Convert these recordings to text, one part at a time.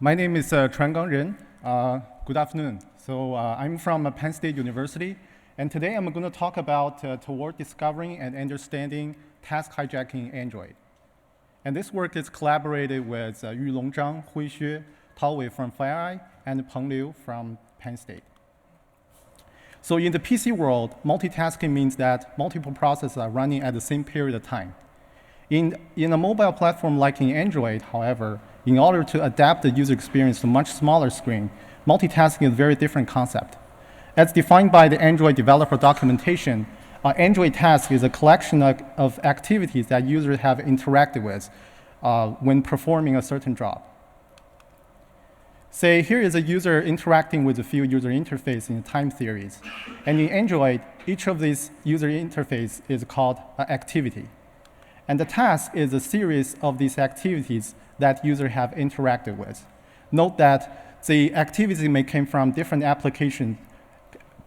My name is Chuangang Ren. Good afternoon. I'm from Penn State University, and today I'm going to talk about toward discovering and understanding task hijacking in Android. And this work is collaborated with Yulong Zhang, Hui Xue, Tao Wei from FireEye, and Peng Liu from Penn State. So in the PC world, multitasking means that multiple processes are running at the same period of time. In a mobile platform like in Android, however, in order to adapt the user experience to a much smaller screen, multitasking is a very different concept. As defined by the Android developer documentation, an Android task is a collection of activities that users have interacted with when performing a certain job. Say, here is a user interacting with a few user interfaces in time series. And in Android, each of these user interfaces is called an activity. And the task is a series of these activities that users have interacted with. Note that the activity may come from different applications,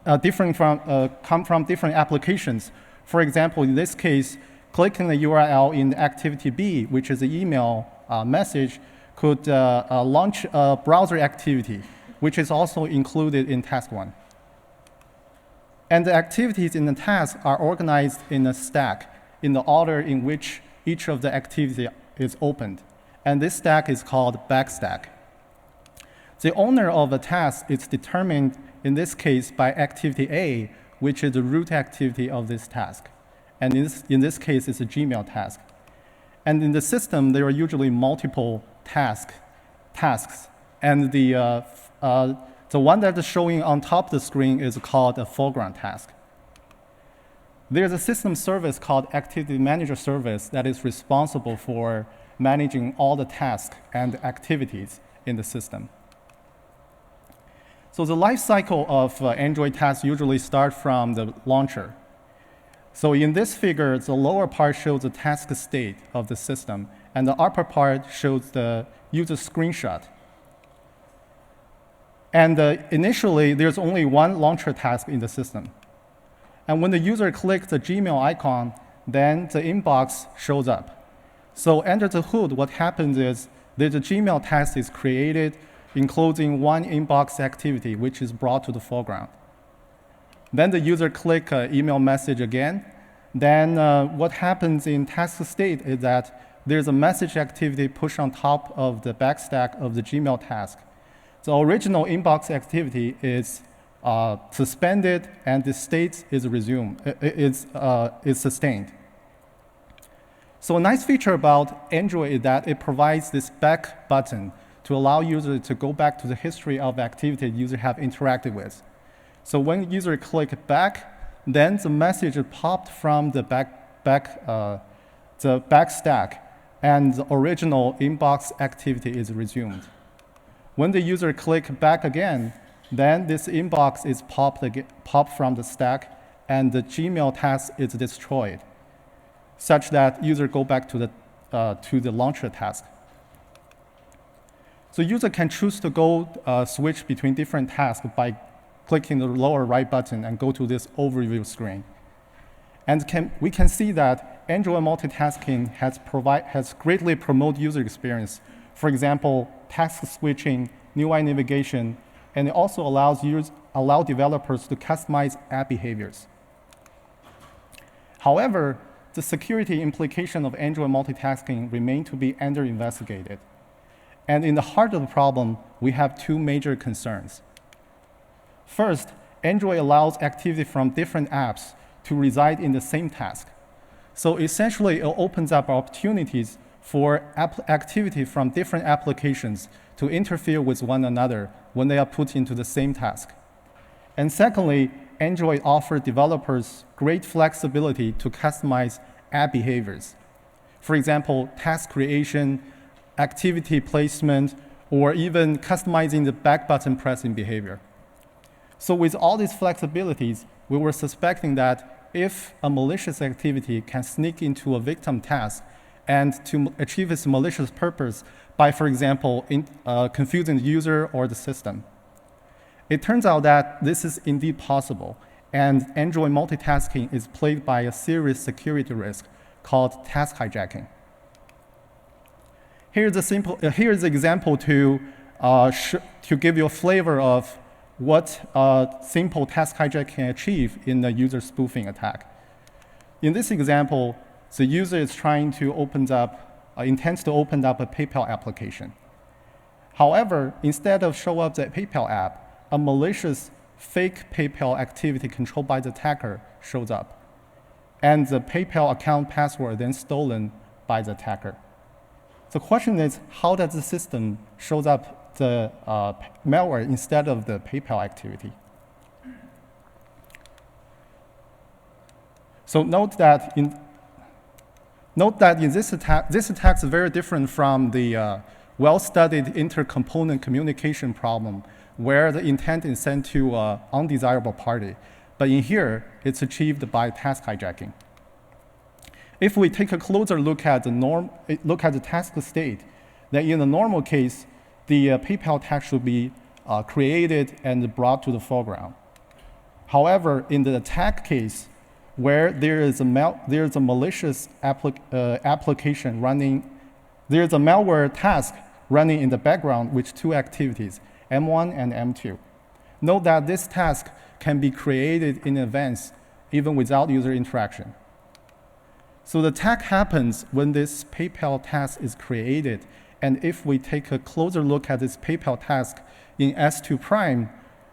come from different applications. For example, in this case, clicking the URL in activity B, which is the email message, could launch a browser activity, which is also included in task 1. And the activities in the task are organized in a stack in the order in which each of the activity is opened. And this stack is called backstack. The owner of a task is determined, in this case, by activity A, which is the root activity of this task. And in this case, it's a Gmail task. And in the system, there are usually multiple tasks. And the one that is showing on top of the screen is called a foreground task. There's a system service called Activity Manager Service that is responsible for managing all the tasks and activities in the system. So the life cycle of Android tasks usually start from the launcher. So in this figure, the lower part shows the task state of the system, and the upper part shows the user screenshot. And initially, there's only one launcher task in the system. And when the user clicks the Gmail icon, then the inbox shows up. So under the hood, what happens is that the Gmail task is created, enclosing one inbox activity, which is brought to the foreground. Then the user clicks email message again. Then what happens in task state is that there's a message activity pushed on top of the backstack of the Gmail task. The original inbox activity is suspended, and the state is resumed, is sustained. So a nice feature about Android is that it provides this back button to allow users to go back to the history of the activity users have interacted with. So when user click back, then the message is popped from the back stack, and the original inbox activity is resumed. When the user click back again, then this inbox is popped from the stack, and the Gmail task is destroyed, such that user go back to the launcher task. So user can choose to go switch between different tasks by clicking the lower right button and go to this overview screen. And we can see that Android multitasking has greatly promoted user experience. For example, task switching, UI navigation, and it also allows developers to customize app behaviors. However, the security implication of Android multitasking remain to be under-investigated. And in the heart of the problem, we have two major concerns. First, Android allows activity from different apps to reside in the same task. So essentially, it opens up opportunities for activity from different applications to interfere with one another when they are put into the same task. And secondly, Android offers developers great flexibility to customize app behaviors. For example, task creation, activity placement, or even customizing the back button pressing behavior. So with all these flexibilities, we were suspecting that if a malicious activity can sneak into a victim task and to achieve its malicious purpose by, for example, confusing the user or the system. It turns out that this is indeed possible, and Android multitasking is plagued by a serious security risk called task hijacking. Here's the example to to give you a flavor of what simple task hijack can achieve in the user spoofing attack. In this example, the user is trying to intends to open up a PayPal application. However, instead of show up the PayPal app, a malicious fake PayPal activity controlled by the attacker shows up. And the PayPal account password then stolen by the attacker. The question is, how does the system show up the malware instead of the PayPal activity? So note that in this attack is very different from the well-studied intercomponent communication problem where the intent is sent to an undesirable party. But in here, it's achieved by task hijacking. If we take a closer look at the task state, then in the normal case, the PayPal task should be created and brought to the foreground. However, in the attack case, where there is a malicious application running, there is a malware task running in the background with two activities, M1 and M2. Note that this task can be created in advance, even without user interaction. So the attack happens when this PayPal task is created, and if we take a closer look at this PayPal task in S2 prime,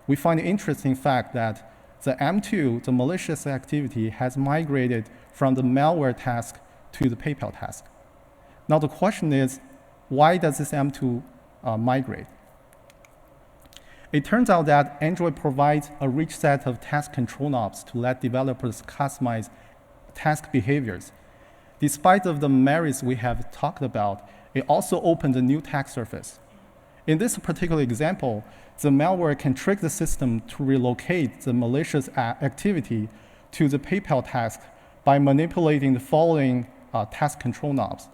we find the interesting fact that the M2, the malicious activity, has migrated from the malware task to the PayPal task. Now the question is, why does this M2 migrate? It turns out that Android provides a rich set of task control knobs to let developers customize task behaviors. Despite of the merits we have talked about, it also opens a new attack surface. In this particular example, the malware can trick the system to relocate the malicious activity to the PayPal task by manipulating the following task control knobs: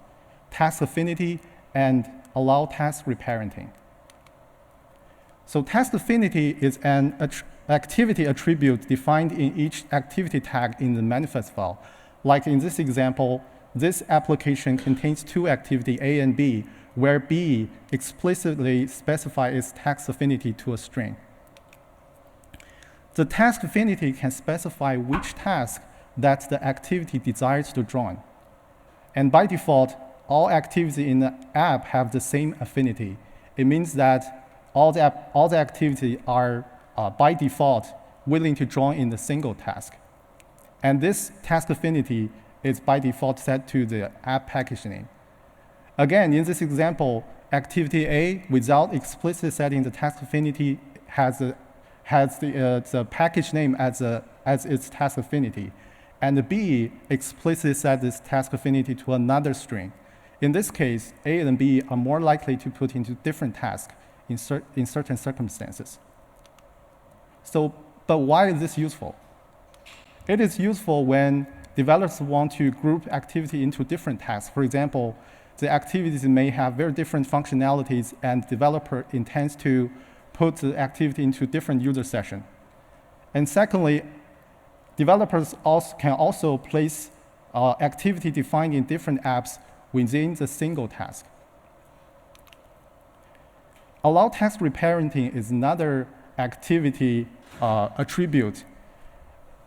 task affinity and allow task reparenting. So task affinity is an activity attribute defined in each activity tag in the manifest file. Like in this example, this application contains two activities, A and B, where B explicitly specifies its task affinity to a string. The task affinity can specify which task that the activity desires to join. And by default, all activities in the app have the same affinity. It means that all the activities are, by default, willing to join in the single task. And this task affinity is by default set to the app package name. Again, in this example, activity A, without explicitly setting the task affinity, has the package name as its task affinity. And the B explicitly set this task affinity to another string. In this case, A and B are more likely to put into different tasks in certain circumstances. So, but why is this useful? It is useful when developers want to group activity into different tasks. For example, the activities may have very different functionalities, and developer intends to put the activity into different user session. And secondly, developers can also place activity defined in different apps within the single task. Allow task reparenting is another activity attribute,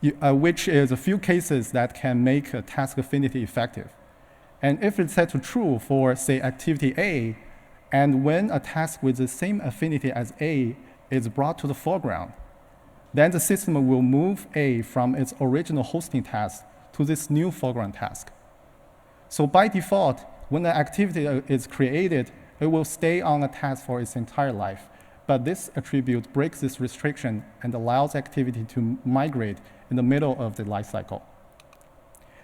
which is a few cases that can make a task affinity effective. And if it's set to true for, say, activity A, and when a task with the same affinity as A is brought to the foreground, then the system will move A from its original hosting task to this new foreground task. So by default, when the activity is created, it will stay on a task for its entire life. But this attribute breaks this restriction and allows activity to migrate in the middle of the lifecycle.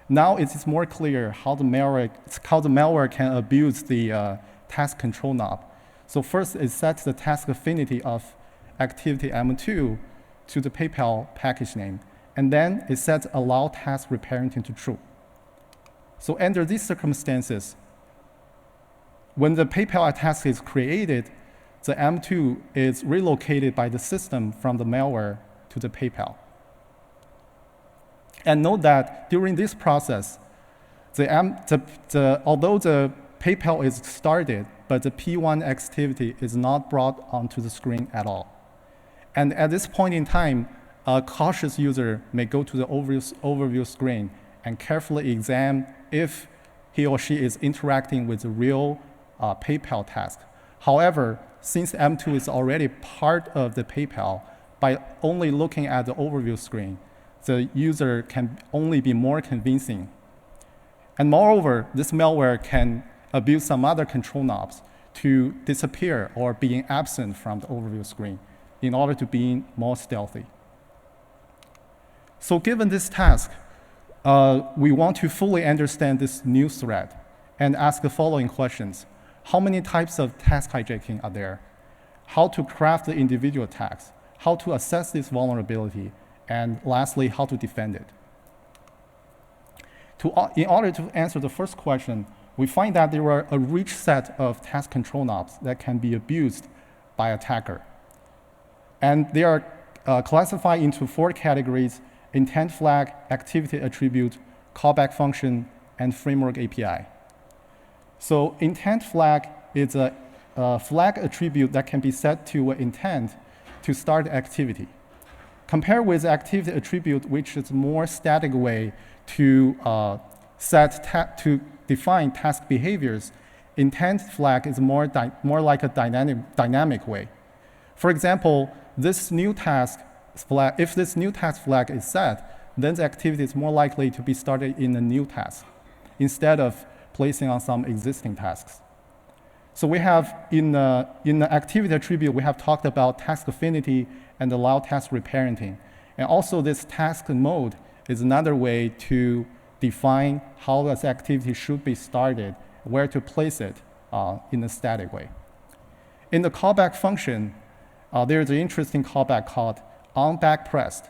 Now it is more clear how the malware can abuse the task control knob. So first, it sets the task affinity of activity M2 to the PayPal package name, and then it sets allow task reparenting to true. So under these circumstances, when the PayPal task is created, the M2 is relocated by the system from the malware to the PayPal. And note that during this process, although the PayPal is started, but the P1 activity is not brought onto the screen at all. And at this point in time, a cautious user may go to the overview screen and carefully examine if he or she is interacting with the real PayPal task. However, since M2 is already part of the PayPal, by only looking at the overview screen, the user can only be more convincing. And moreover, this malware can abuse some other control knobs to disappear or being absent from the overview screen in order to be more stealthy. So given this task, we want to fully understand this new threat and ask the following questions. How many types of task hijacking are there? How to craft the individual tasks? How to assess this vulnerability? And lastly, how to defend it? In order to answer the first question, we find that there are a rich set of task control knobs that can be abused by attacker. And they are classified into 4 categories: intent flag, activity attribute, callback function, and framework API. So intent flag is a flag attribute that can be set to an intent to start activity. Compared with activity attribute, which is a more static way to to define task behaviors, intent flag is more like a dynamic way. For example, this new task flag, if this new task flag is set, then the activity is more likely to be started in a new task instead of placing on some existing tasks. So we have, in the activity attribute, we have talked about task affinity and allow task reparenting. And also this task mode is another way to define how this activity should be started, where to place it in a static way. In the callback function, there's an interesting callback called onBackPressed,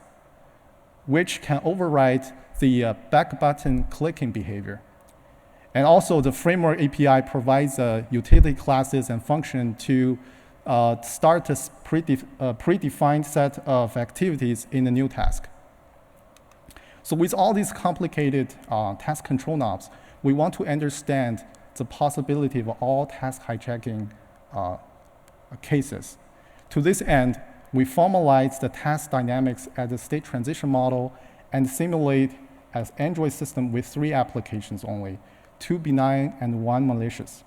which can override the back button clicking behavior. And also the framework API provides utility classes and function to start a predefined set of activities in a new task. So with all these complicated task control knobs, we want to understand the possibility of all task hijacking cases. To this end, we formalize the task dynamics as a state transition model and simulate an Android system with 3 applications only, 2 benign and 1 malicious.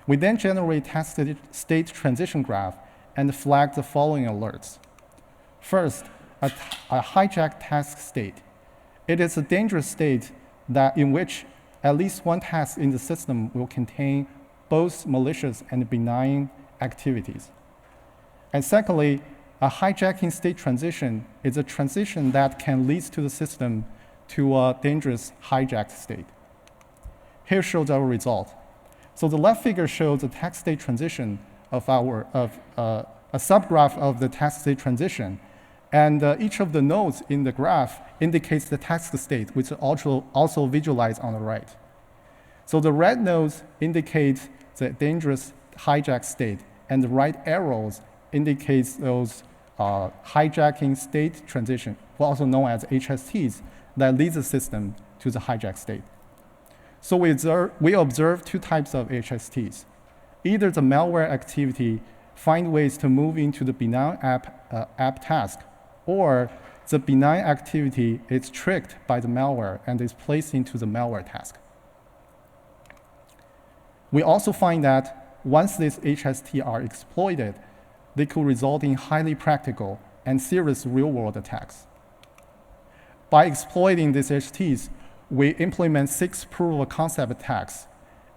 We then generate task state transition graph and flag the following alerts. First, a hijacked task state. It is a dangerous state in which at least one task in the system will contain both malicious and benign activities. And secondly, a hijacking state transition is a transition that can lead to the system to a dangerous hijacked state. Here shows our result. So the left figure shows the task state transition of a subgraph of the task state transition. And each of the nodes in the graph indicates the task state, which is also visualized on the right. So the red nodes indicate the dangerous hijack state, and the right arrows indicates those hijacking state transition, also known as HSTs, that leads the system to the hijack state. So we observe 2 types of HSTs. Either the malware activity find ways to move into the benign app task, or the benign activity is tricked by the malware and is placed into the malware task. We also find that once these HST are exploited, they could result in highly practical and serious real-world attacks. By exploiting these HSTs, we implement 6 proof-of-concept attacks,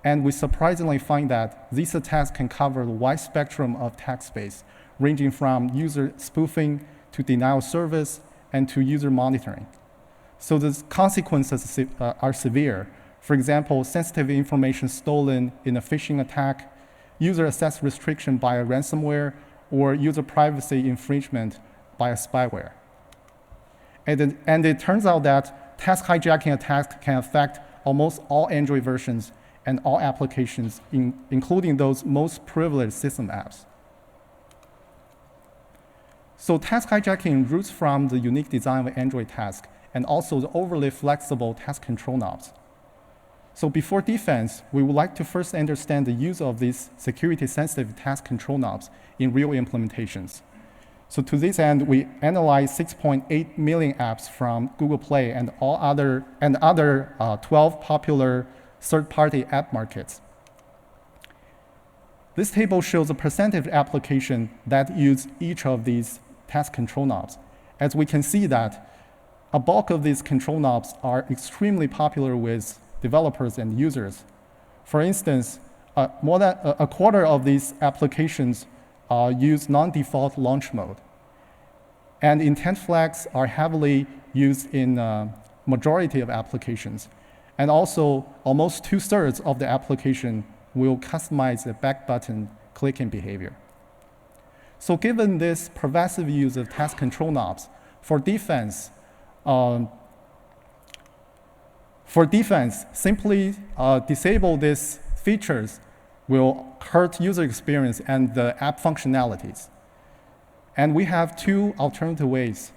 and we surprisingly find that these attacks can cover a wide spectrum of attack space, ranging from user spoofing to denial of service and to user monitoring. So the consequences are severe. For example, sensitive information stolen in a phishing attack, user access restriction by a ransomware, or user privacy infringement by a spyware. And it turns out that task hijacking attacks can affect almost all Android versions and all applications, including those most privileged system apps. So task hijacking roots from the unique design of Android task and also the overly flexible task control knobs. So before defense, we would like to first understand the use of these security-sensitive task control knobs in real implementations. So to this end, we analyzed 6.8 million apps from Google Play and other 12 popular third-party app markets. This table shows the percentage of applications that use each of these task control knobs. As we can see that a bulk of these control knobs are extremely popular with developers and users. For instance, more than a quarter of these applications use non-default launch mode. And intent flags are heavily used in majority of applications. And also, almost 2/3 of the application will customize the back button clicking behavior. So given this pervasive use of task control knobs, for defense, simply disable these features will hurt user experience and the app functionalities. And we have two alternative ways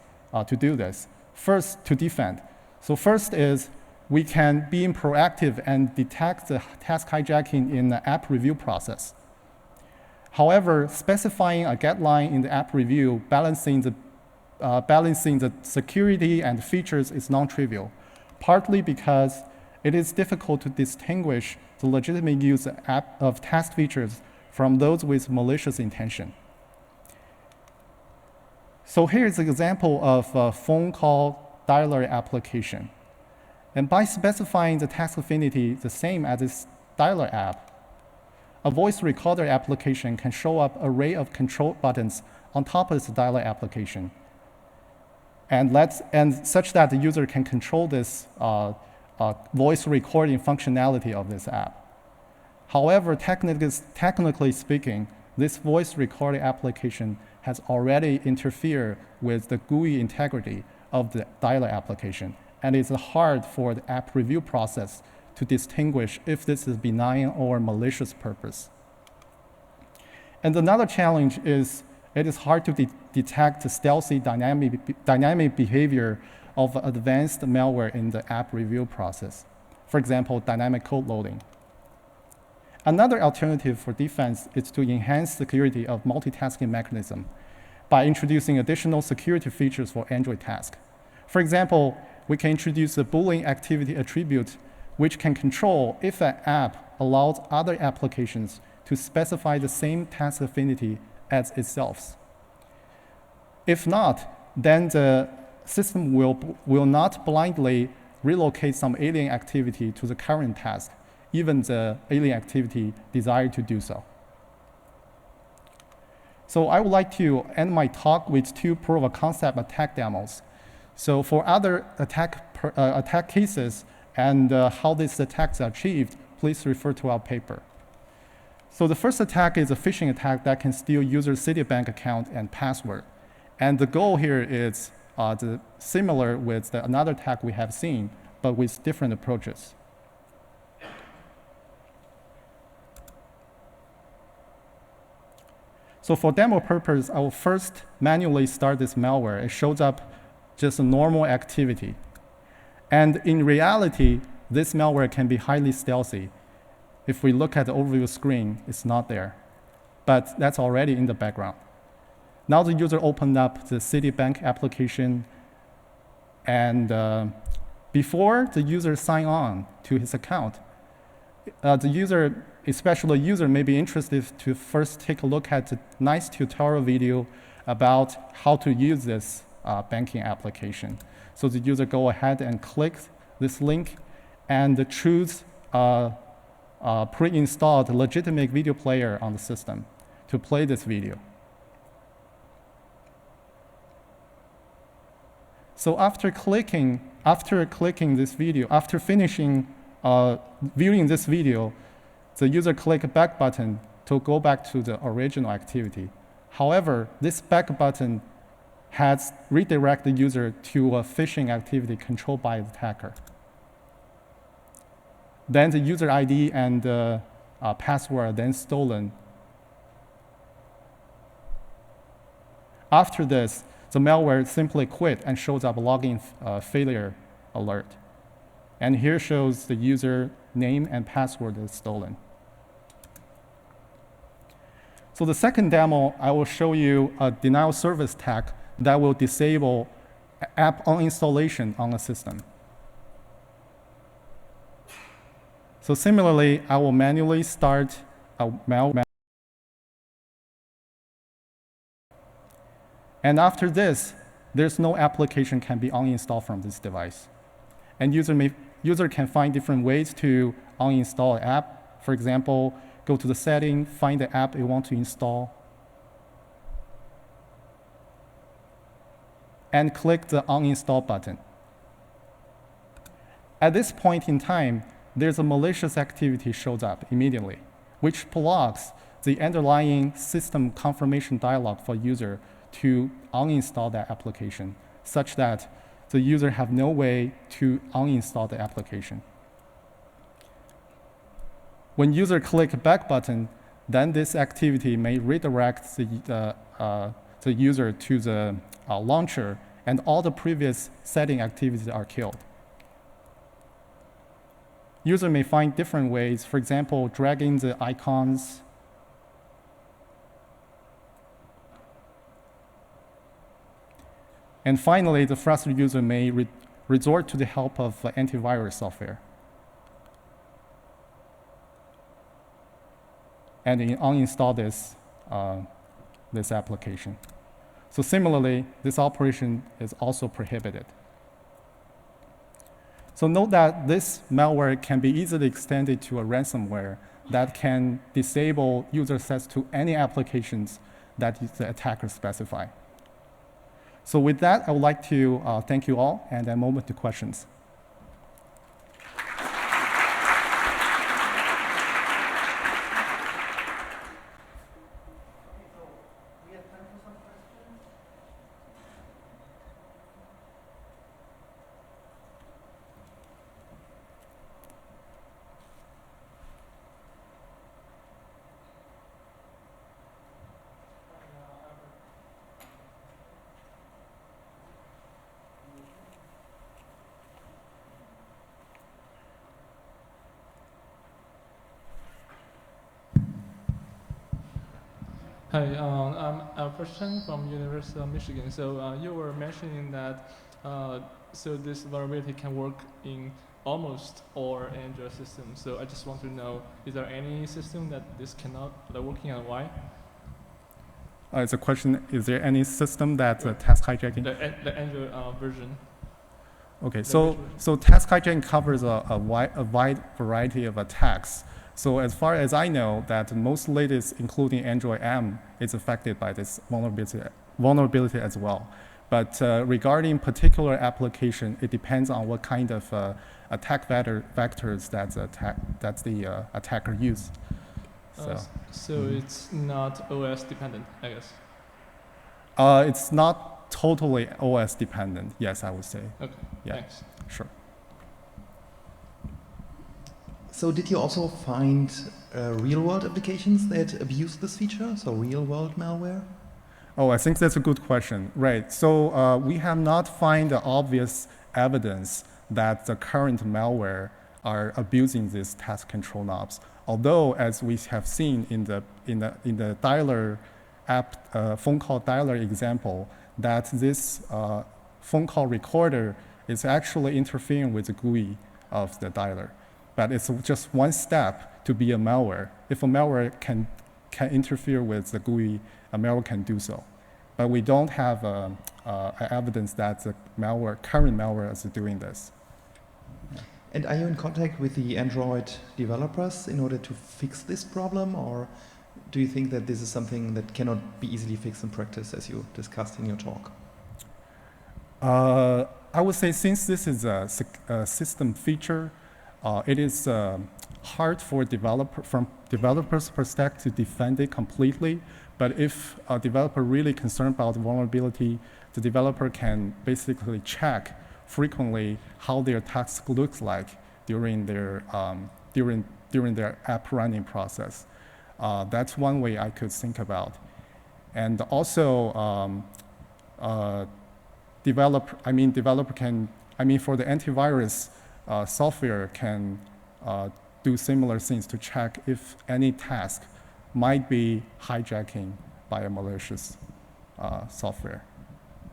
to do this. First, to defend. So first is we can be proactive and detect the task hijacking in the app review process. However, specifying a guideline in the app review balancing the security and features is non-trivial, partly because it is difficult to distinguish the legitimate use of task features from those with malicious intention. So here's an example of a phone call dialer application. And by specifying the task affinity the same as this dialer app, a voice recorder application can show up an array of control buttons on top of this dialer application, and such that the user can control this voice recording functionality of this app. However, technically speaking, this voice recording application has already interfered with the GUI integrity of the dialer application, and it's hard for the app review process to distinguish if this is benign or malicious purpose. And another challenge is it is hard to detect the stealthy dynamic behavior of advanced malware in the app review process. For example, dynamic code loading. Another alternative for defense is to enhance security of multitasking mechanism by introducing additional security features for Android tasks. For example, we can introduce a Boolean activity attribute which can control if an app allows other applications to specify the same task affinity as itself. If not, then the system will not blindly relocate some alien activity to the current task, even the alien activity desired to do so. So I would like to end my talk with two proof of concept attack demos. So for other attack cases and how these attacks are achieved, please refer to our paper. So the first attack is a phishing attack that can steal user's Citibank account and password. And the goal here is similar with another attack we have seen, but with different approaches. So for demo purpose, I will first manually start this malware. It shows up just a normal activity. And in reality, this malware can be highly stealthy. If we look at the overview screen, it's not there. But that's already in the background. Now the user opened up the Citibank application, and before the user signed on to his account, the user, especially the user, may be interested to first take a look at a nice tutorial video about how to use this banking application. So the user go ahead and click this link and choose pre-installed legitimate video player on the system to play this video. So after clicking this video, after finishing viewing this video, the user click back button to go back to the original activity. However, this back button has redirected the user to a phishing activity controlled by the attacker. Then the user ID and password are then stolen. After this, the malware simply quit and shows up a login failure alert. And here shows the user name and password that's stolen. So the second demo, I will show you a denial service attack that will disable app uninstallation on a system. So similarly, I will manually start a malware. And after this, there's no application can be uninstalled from this device. And user can find different ways to uninstall an app. For example, go to the setting, find the app you want to install, and click the uninstall button. At this point in time, there's a malicious activity shows up immediately, which blocks the underlying system confirmation dialog for user to uninstall that application, such that the user have no way to uninstall the application. When user click back button, then this activity may redirect the user to the launcher, and all the previous setting activities are killed. User may find different ways, for example, dragging the icons, and finally, the frustrated user may resort to the help of antivirus software. And uninstall this application. So similarly, this operation is also prohibited. So note that this malware can be easily extended to a ransomware that can disable user access to any applications that the attacker specify. So with that, I would like to thank you all, and a moment to questions. Hi, I'm a person from University of Michigan. So you were mentioning that so this vulnerability can work in almost all Android systems. So I just want to know, is there any system that this cannot work in, and why? It's a question, is there any system that task hijacking? The Android version. Okay, so task hijacking covers a wide variety of attacks. So as far as I know, that most latest, including Android M, is affected by this vulnerability as well. But regarding particular application, it depends on what kind of attack vectors that the attacker use. So it's not OS dependent, I guess. It's not totally OS dependent. Yes, I would say. Okay. Yeah. Thanks. Sure. So did you also find real-world applications that abuse this feature, so real-world malware? Oh, I think that's a good question. Right. So we have not found the obvious evidence that the current malware are abusing these task control knobs. Although, as we have seen in the dialer app phone call dialer example, that this phone call recorder is actually interfering with the GUI of the dialer. But it's just one step to be a malware. If a malware can interfere with the GUI, a malware can do so. But we don't have evidence that the current malware is doing this. Yeah. And are you in contact with the Android developers in order to fix this problem, or do you think that this is something that cannot be easily fixed in practice, as you discussed in your talk? I would say since this is a system feature, it is hard for from developers' perspective to defend it completely. But if a developer really concerned about the vulnerability, the developer can basically check frequently how their task looks like during their app running process. That's one way I could think about. And also, developer can, for the antivirus, software can do similar things to check if any task might be hijacking by a malicious software.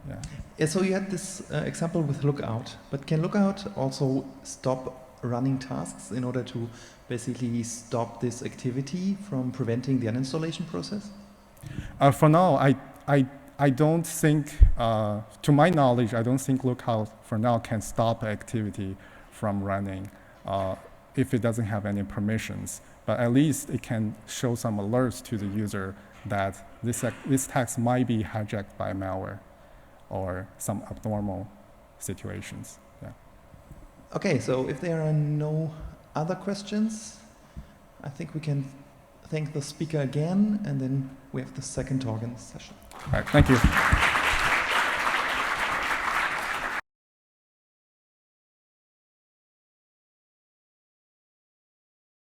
Yeah. Yeah, so you had this example with Lookout, but can Lookout also stop running tasks in order to basically stop this activity from preventing the uninstallation process? For now, I don't think, to my knowledge, I don't think Lookout for now can stop activity from running if it doesn't have any permissions. But at least it can show some alerts to the user that this task might be hijacked by malware or some abnormal situations. Yeah. Okay, so if there are no other questions, I think we can thank the speaker again, and then we have the second talk in the session. All right, thank you.